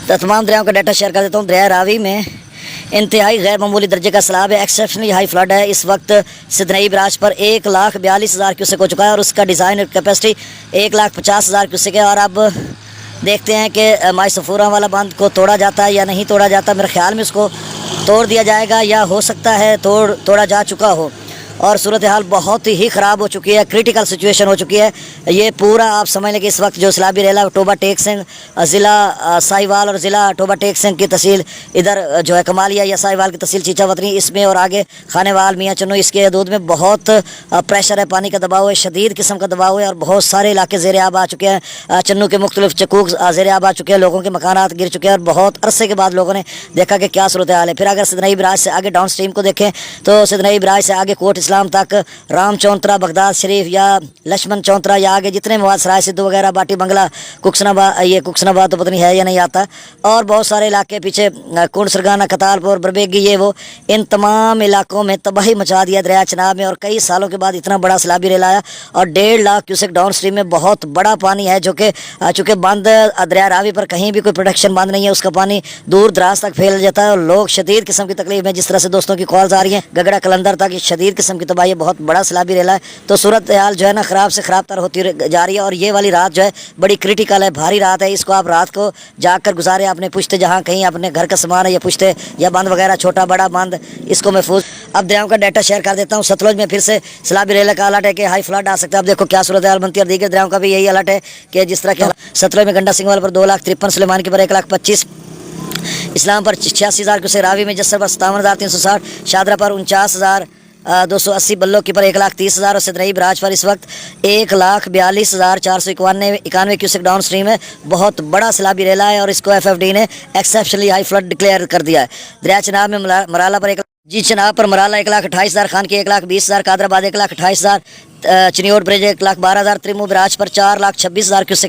तो तमाम दरियाओं का डाटा शेयर कर देता हूँ। दरिया रावी में इंतहाई गैर मामूली दर्जे का सैलाब है, एक्सेप्शनली हाई फ्लड है। इस वक्त सिदनई बराज पर 1,42,000 क्यूसेक हो चुका है और उसका डिज़ाइन कैपेसिटी 1,50,000 क्यूसेक है। और अब देखते हैं कि माई सफूरा वाला बांध को तोड़ा जाता है या नहीं तोड़ा जाता। मेरे ख्याल में उसको तोड़ दिया जाएगा या हो सकता है तोड़ा जा चुका हो। और सूरत हाल बहुत ही ख़राब हो चुकी है, क्रिटिकल सिचुएशन हो चुकी है। ये पूरा आप समझ लें कि इस वक्त जो सैलाबी रेला टोबा टेक सिंह ज़िला साहिवाल और ज़िला टोबा टेक सिंह की तहसील इधर जो है कमालिया या साहिवाल की तहसील चीचा वतनी, इसमें और आगे खानेवाल मियाँ चन्नू, इसके हदूद में बहुत प्रेशर है, पानी का दबाव है, शदीद किस्म का दबाव है और बहुत सारे इलाके ज़ेर आब आ चुके हैं। चन्नू के मुख्तलिफ चकूक ज़ेर आब आ चुके हैं, लोगों के मकानात गिर चुके हैं और बहुत अरसे के बाद लोगों ने देखा कि क्या सूरत हाल है। फिर अगर सिदनई बराज से आगे डाउन स्ट्रीम को देखें तो सिदनई बराज से आगे कोट इस्लाम तक, राम चौंतरा, बगदाद शरीफ या लक्ष्मण चौंतरा या आगे जितने मवाद सराय सिद्धू वगैरह, बाटी बंगला, कुकसनाबाद, ये कुकसनाबाद तो पता नहीं है या नहीं आता, और बहुत सारे इलाके पीछे कुंड सरगाना, कतालपुर, बरबेगी, ये वो, इन तमाम इलाकों में तबाही मचा दिया दरिया चनाब में। और कई सालों के बाद इतना बड़ा सैलाबी रेल आया और 1.5 लाख क्यूसेक डाउन स्ट्रीम में बहुत बड़ा पानी है, जो कि चूँकि बंद दरिया रावी पर कहीं भी कोई प्रोटेक्शन बंद नहीं है, उसका पानी दूर दराज तक फैल जाता है और लोग शदीद किस्म की तकलीफ में, जिस तरह से दोस्तों की कॉल्स आ रही हैं, गगड़ा कलंदर तक शदीद किस्म की तबाही, बहुत बड़ा सैलाबी रेला है। तो सूरत हाल जो है ना ख़राब से ख़राब तर होती जा रही है और ये वाली रात जो है बड़ी क्रिटिकल है, भारी रात है। इसको आप रात को जाग कर गुजारे, अपने पुश्ते जहाँ कहीं अपने घर का सामान है या पुश्ते या बंद वगैरह, छोटा बड़ा बंद, इसको महफूज। अब दरियाओं का डाटा शेयर कर देता हूँ। सतलुज में फिर से सैलाबी रेला का अलर्ट है कि हाई फ्लड आ सकता है। अब देखो क्या सूरत हाल बनती है। और दीगर दरियाओं का भी यही अलर्ट है कि जिस तरह के सतलुज में गंडा सिंह वाले पर 2,53,000, सुलेमान की पर 1,25,000, इस्लाम पर 86,000 क्यूसेक, रावी में जस्सर पर 57,360, शादरा पर 49,280, बल्लो की पर 1,30,000 और सिदनई बराज पर इस वक्त 1,42,491 क्यूसेक डाउन स्ट्रीम है। बहुत बड़ा सैलाबी रेला है और इसको FFD ने एक्सेप्शनली हाई फ्लड डिक्लेयर कर दिया है। दरिया चनाब में मराला पर चनाब पर मराला 1,28,000, खान की 1,20,000, कादराबाद 1,28,000, चिनियोट ब्रिज 1,12,000, त्रिमू बराज पर 4,26,000 क्यूसेक